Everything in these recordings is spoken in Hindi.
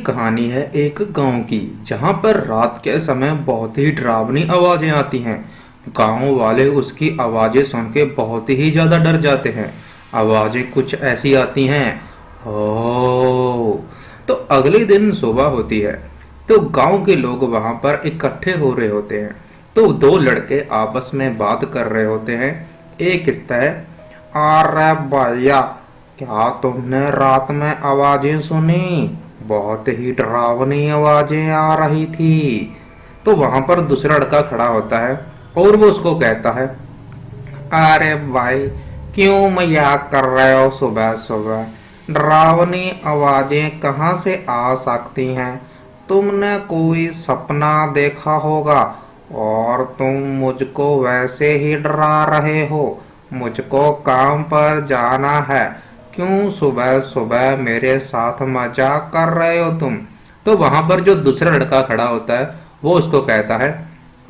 कहानी है एक गांव की, जहां पर रात के समय बहुत ही डरावनी आवाजें आती हैं। गांव वाले उसकी आवाजें सुन के बहुत ही ज्यादा डर जाते हैं। आवाजें कुछ ऐसी आती हैं, ओ। तो अगले दिन सुबह होती है, तो गांव के लोग वहां पर इकट्ठे हो रहे होते हैं। तो दो लड़के आपस में बात कर रहे होते हैं। एक कहता है, अरे भैया, क्या तुमने रात में आवाजें सुनी? बहुत ही डरावनी आवाजें आ रही थी। तो वहां पर दूसरा लड़का खड़ा होता है और वो उसको कहता है, अरे भाई, क्यों मजाक कर रहे हो सुबह सुबह? डरावनी आवाजें कहाँ से आ सकती हैं? तुमने कोई सपना देखा होगा और तुम मुझको वैसे ही डरा रहे हो। मुझको काम पर जाना है, क्यों सुबह सुबह मेरे साथ मजाक कर रहे हो तुम? तो वहां पर जो दूसरा लड़का खड़ा होता है वो उसको कहता है,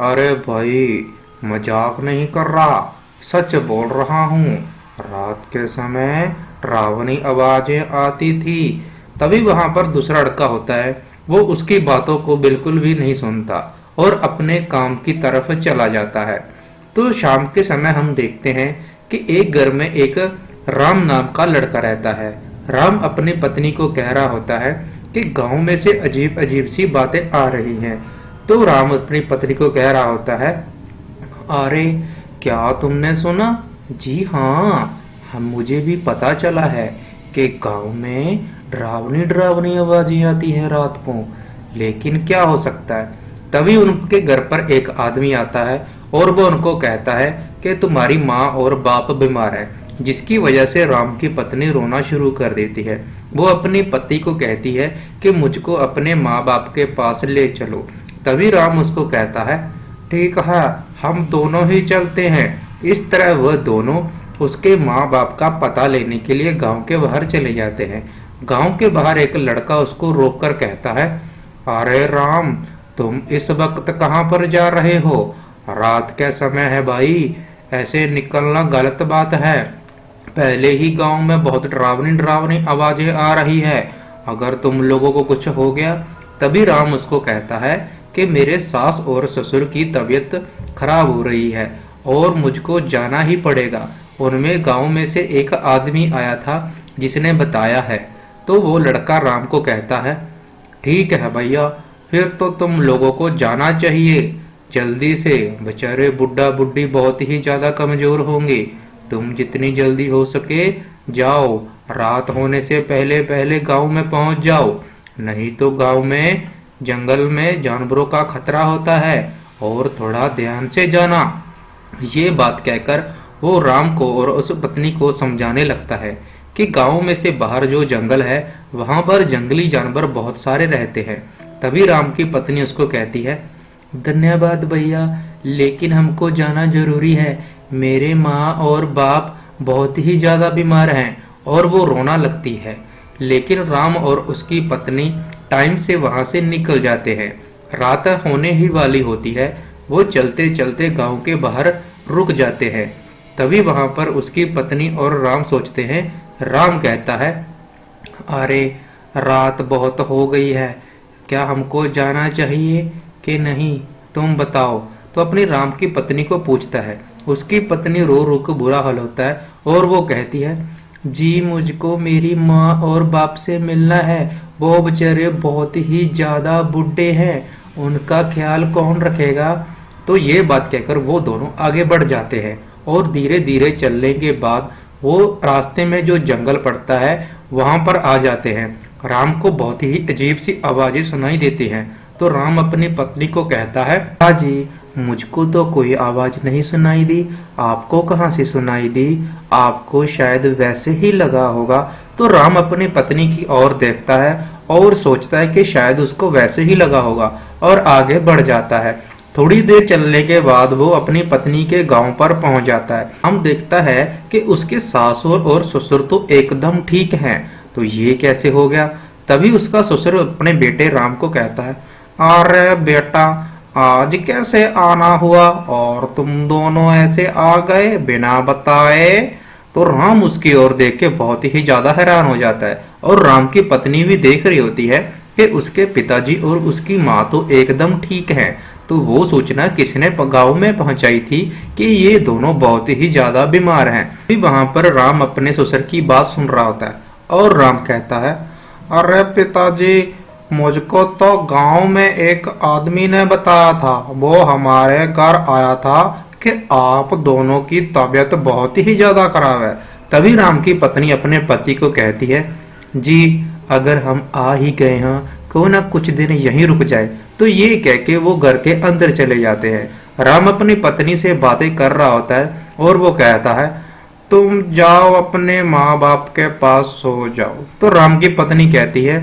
अरे भाई, मजाक नहीं कर रहा, सच बोल रहा हूँ। रात के समय डरावनी आवाजें आती थी। तभी वहां पर दूसरा लड़का होता है, वो उसकी बातों को बिल्कुल भी नहीं सुनता और अपने काम की तरफ चला जाता है। तो शाम के समय हम देखते हैं कि एक घर में एक राम नाम का लड़का रहता है। राम अपनी पत्नी को कह रहा होता है कि गांव में से अजीब अजीब सी बातें आ रही हैं। तो राम अपनी पत्नी को कह रहा होता है, अरे, क्या तुमने सुना? जी हाँ, हम मुझे भी पता चला है कि गांव में डरावनी डरावनी आवाजें आती हैं रात को। लेकिन क्या हो सकता है? तभी उनके घर पर एक आदमी आता है और वो उनको कहता है कि तुम्हारी माँ और बाप बीमार है, जिसकी वजह से राम की पत्नी रोना शुरू कर देती है। वो अपनी पति को कहती है कि मुझको अपने माँ बाप के पास ले चलो। तभी राम उसको कहता है, ठीक है, हम दोनों ही चलते हैं। इस तरह वह दोनों उसके माँ बाप का पता लेने के लिए गांव के बाहर चले जाते हैं। गांव के बाहर एक लड़का उसको रोककर कहता है, अरे राम, तुम इस वक्त कहाँ पर जा रहे हो? रात का समय है भाई, ऐसे निकलना गलत बात है। पहले ही गांव में बहुत डरावनी डरावनी आवाजें आ रही है, अगर तुम लोगों को कुछ हो गया। तभी राम उसको कहता है कि मेरे सास और ससुर की तबीयत खराब हो रही है और मुझको जाना ही पड़ेगा। उनमें गांव में से एक आदमी आया था जिसने बताया है। तो वो लड़का राम को कहता है, ठीक है भैया, फिर तो तुम लोगों को जाना चाहिए जल्दी से। बेचारे बुढ़ा बुढ़ी बहुत ही ज्यादा कमजोर होंगे। तुम जितनी जल्दी हो सके जाओ, रात होने से पहले पहले गांव में पहुंच जाओ, नहीं तो गांव में जंगल में जानवरों का खतरा होता है, और थोड़ा ध्यान से जाना। ये बात कहकर वो राम को और उस पत्नी को समझाने लगता है कि गांव में से बाहर जो जंगल है वहां पर जंगली जानवर बहुत सारे रहते हैं। तभी राम की पत्नी उसको कहती है, धन्यवाद भैया, लेकिन हमको जाना जरूरी है। मेरे माँ और बाप बहुत ही ज्यादा बीमार हैं। और वो रोना लगती है। लेकिन राम और उसकी पत्नी टाइम से वहां से निकल जाते हैं। रात होने ही वाली होती है। वो चलते चलते गांव के बाहर रुक जाते हैं। तभी वहां पर उसकी पत्नी और राम सोचते हैं। राम कहता है, अरे, रात बहुत हो गई है, क्या हमको जाना चाहिए कि नहीं? तुम बताओ। तो अपनी राम की पत्नी को पूछता है। उसकी पत्नी रो रो कर बुरा हाल होता है और वो कहती है, जी, मुझको मेरी माँ और बाप से मिलना है। वो बेचारे बहुत ही ज्यादा बूढ़े हैं, उनका ख्याल कौन रखेगा? तो ये बात कहकर वो दोनों आगे बढ़ जाते हैं और धीरे धीरे चलने के बाद वो रास्ते में जो जंगल पड़ता है वहां पर आ जाते हैं। राम को बहुत ही अजीब सी आवाजें सुनाई देती हैं। तो राम अपनी पत्नी को कहता है, जी, मुझको तो कोई आवाज नहीं सुनाई दी, आपको कहाँ से सुनाई दी? आपको शायद वैसे ही लगा होगा। तो राम अपनी पत्नी की ओर देखता है और सोचता है कि शायद उसको वैसे ही लगा होगा, और आगे बढ़ जाता है। थोड़ी देर चलने के बाद वो अपनी पत्नी के गांव पर पहुंच जाता है। हम देखता है कि उसके सासुर और ससुर तो एकदम ठीक हैं। तो ये कैसे हो गया? तभी उसका ससुर अपने बेटे राम को कहता है, अरे बेटा, आज कैसे आना हुआ और तुम दोनों ऐसे आ गए बिना बताए? तो राम उसकी ओर देख के बहुत ही ज्यादा हैरान हो जाता है और राम की पत्नी भी देख रही होती है कि उसके पिताजी और उसकी माँ तो एकदम ठीक हैं। तो वो सूचना किसने गांव में पहुंचाई थी कि ये दोनों बहुत ही ज्यादा बीमार हैं। अभी वहां पर राम अपने ससुर की बात सुन रहा होता है और राम कहता है, अरे पिताजी, मुझको तो गांव में एक आदमी ने बताया था, वो हमारे घर आया था कि आप दोनों की तबीयत बहुत ही ज्यादा खराब है। तभी राम की पत्नी अपने पति को कहती है, जी अगर हम आ ही गए हैं, क्यों ना कुछ दिन यहीं रुक जाए। तो ये कह के वो घर के अंदर चले जाते हैं। राम अपनी पत्नी से बातें कर रहा होता है और वो कहता है, तुम जाओ अपने माँ बाप के पास सो जाओ। तो राम की पत्नी कहती है,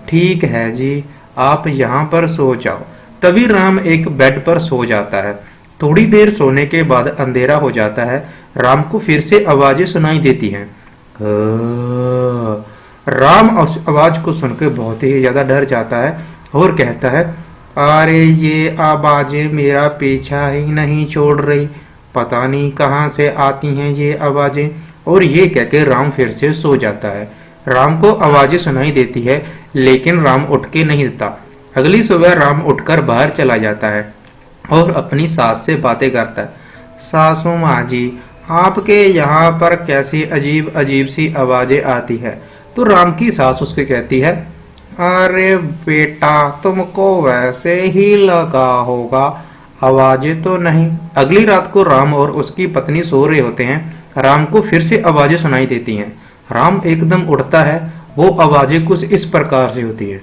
ठीक है जी, आप यहाँ पर सो जाओ। तभी राम एक बेड पर सो जाता है। थोड़ी देर सोने के बाद अंधेरा हो जाता है। राम को फिर से आवाजें सुनाई देती हैं। राम उस आवाज को सुनकर बहुत ही ज्यादा डर जाता है और कहता है, अरे ये आवाजें मेरा पीछा ही नहीं छोड़ रही, पता नहीं कहाँ से आती हैं ये आवाजें। और ये कहकर राम फिर से सो जाता है। राम को आवाजें सुनाई देती है लेकिन राम उठ के नहीं देता। अगली सुबह राम उठकर बाहर चला जाता है और अपनी सास से बातें करता है। सासू माँ जी, आपके यहाँ पर कैसी अजीब अजीब सी आवाजें आती है। तो राम की सास उसके कहती है, अरे बेटा, तुमको वैसे ही लगा होगा, आवाजें तो नहीं। अगली रात को राम और उसकी पत्नी सो रहे होते हैं। राम को फिर से आवाजें सुनाई देती हैं। राम एकदम उठता है। वो आवाजें कुछ इस प्रकार से होती है,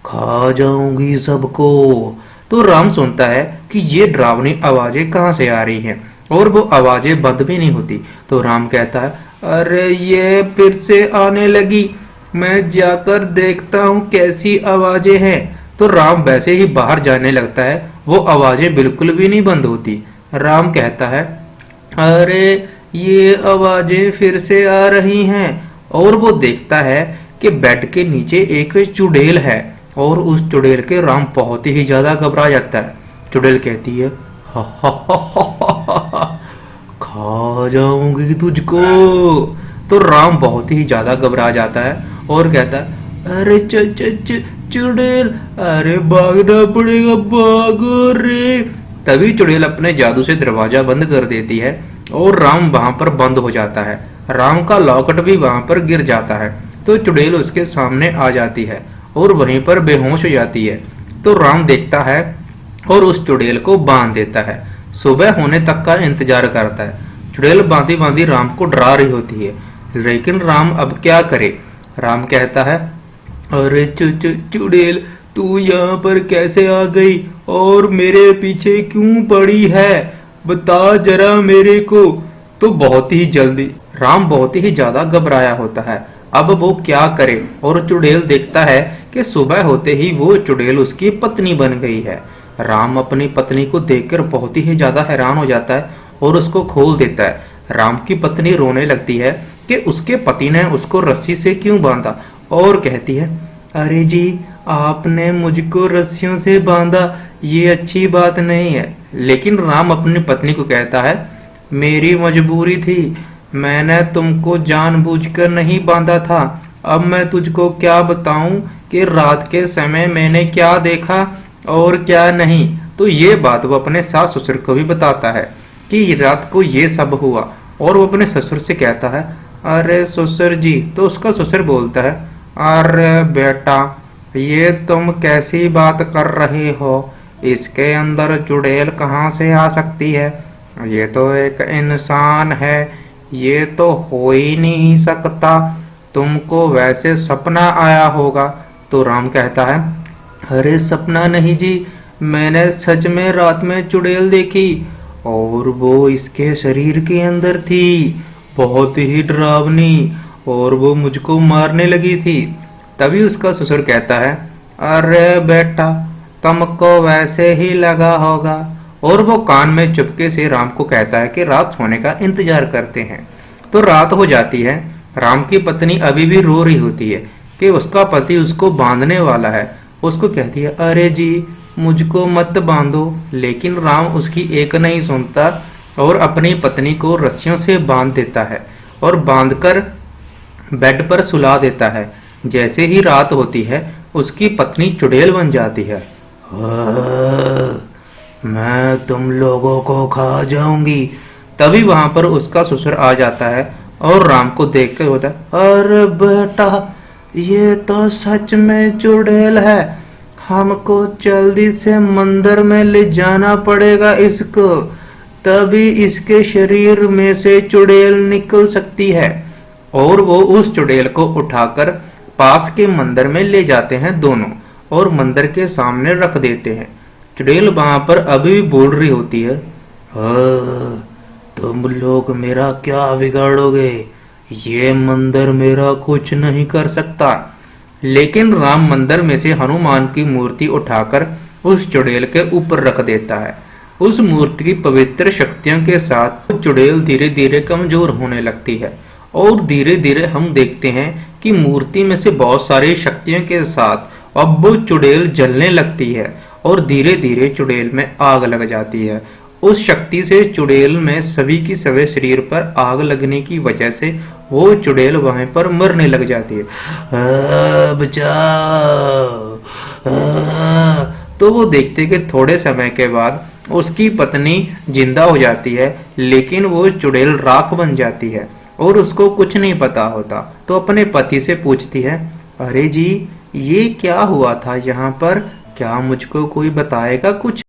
खा जाऊंगी सबको। तो राम सुनता है कि ये डरावनी आवाजें कहाँ से आ रही हैं और वो आवाजें बंद भी नहीं होती। तो राम कहता है, अरे ये फिर से आने लगी, मैं जाकर देखता हूँ कैसी आवाजें हैं। तो राम वैसे ही बाहर जाने लगता है। वो आवाजें बिल्कुल भी नहीं बंद होती। राम कहता है, अरे ये आवाजें फिर से आ रही हैं। और वो देखता है कि बेड के नीचे एक चुड़ैल है और उस चुड़ैल के राम बहुत ही ज्यादा घबरा जाता है। चुड़ैल कहती है, खा जाऊंगी तुझको। तो राम बहुत ही ज्यादा घबरा जाता है और कहता है, अरे च च च चुड़ैल, अरे भागना पड़ेगा, भागो रे। तभी चुड़ैल अपने जादू से दरवाजा बंद कर देती है और राम वहां पर बंद हो जाता है। राम का लॉकेट भी वहां पर गिर जाता है। तो चुड़ैल उसके सामने आ जाती है और वहीं पर बेहोश हो जाती है। तो राम देखता है और उस चुड़ैल को बांध देता है। सुबह होने तक का इंतजार करता है। चुड़ैल बांधी बांधी राम को डरा रही होती है, लेकिन राम अब क्या करे। राम कहता है, अरे चुड़ैल, तू यहाँ पर कैसे आ गई और मेरे पीछे क्यों पड़ी है, बता जरा मेरे को। तो बहुत ही जल्दी राम बहुत ही ज्यादा घबराया होता है। अब वो क्या करे। और चुड़ैल देखता है कि सुबह होते ही वो चुड़ैल उसकी पत्नी बन गई है। राम अपनी पत्नी को देखकर बहुत ही ज्यादा हैरान हो जाता है और उसको खोल देता है। राम की पत्नी रोने लगती है कि उसके पति ने उसको रस्सी से क्यों बांधा और कहती है, अरे जी, आपने मुझको रस्सियों से बांधा, ये अच्छी बात नहीं है। लेकिन राम अपनी पत्नी को कहता है, मेरी मजबूरी थी, मैंने तुमको जानबूझकर नहीं बांधा था। अब मैं तुझको क्या बताऊं कि रात के समय मैंने क्या देखा और क्या नहीं। तो ये बात वो अपने सास ससुर को भी बताता है कि रात को ये सब हुआ। और वो अपने ससुर से कहता है, अरे ससुर जी। तो उसका ससुर बोलता है, अरे बेटा, ये तुम कैसी बात कर रहे हो, इसके अंदर चुड़ैल कहाँ से आ सकती है, ये तो एक इंसान है, ये तो हो ही नहीं सकता, तुमको वैसे सपना आया होगा। तो राम कहता है, अरे सपना नहीं जी, मैंने सच में रात में चुड़ैल देखी और वो इसके शरीर के अंदर थी, बहुत ही डरावनी, और वो मुझको मारने लगी थी। तभी उसका ससुर कहता है, अरे बेटा, तुमको वैसे ही लगा होगा। और वो कान में चुपके से राम को कहता है कि रात सोने का इंतजार करते हैं। तो रात हो जाती है। राम की पत्नी अभी भी रो रही होती है कि उसका पति उसको बांधने वाला है। उसको कहती है, अरे जी, मुझको मत बांधो। लेकिन राम उसकी एक नहीं सुनता और अपनी पत्नी को रस्सियों से बांध देता है और बांधकर बेड पर सुला देता है। जैसे ही रात होती है उसकी पत्नी चुड़ैल बन जाती है। मैं तुम लोगों को खा जाऊंगी। तभी वहां पर उसका ससुर आ जाता है और राम को देख कर होता है, अरे बेटा, ये तो सच में चुड़ैल है। हमको जल्दी से मंदिर में ले जाना पड़ेगा इसको, तभी इसके शरीर में से चुड़ैल निकल सकती है। और वो उस चुड़ैल को उठाकर पास के मंदिर में ले जाते हैं दोनों, और मंदिर के सामने रख देते हैं। चुड़ैल वहां पर अभी भी बोल रही होती है, तुम लोग मेरा क्या बिगाड़ोगे, ये मंदिर मेरा कुछ नहीं कर सकता। लेकिन राम मंदिर में से हनुमान की मूर्ति उठाकर उस चुड़ैल के ऊपर रख देता है। उस मूर्ति की पवित्र शक्तियों के साथ वो चुड़ैल धीरे धीरे कमजोर होने लगती है, और धीरे धीरे हम देखते हैं कि मूर्ति में से बहुत सारी शक्तियों के साथ अब वो चुड़ैल जलने लगती है, और धीरे धीरे चुड़ैल में आग लग जाती है। उस शक्ति से चुड़ैल में सभी की सभी शरीर पर आग लगने की वजह से वो चुड़ैल वहीं पर मरने लग जाती है। बचाओ, तो वो देखते कि थोड़े समय के बाद उसकी पत्नी जिंदा हो जाती है, लेकिन वो चुड़ैल राख बन जाती है और उसको कुछ नहीं पता होता। तो अपने पति से पूछती है, अरे जी, ये क्या हुआ था यहाँ पर, क्या मुझको कोई बताएगा कुछ?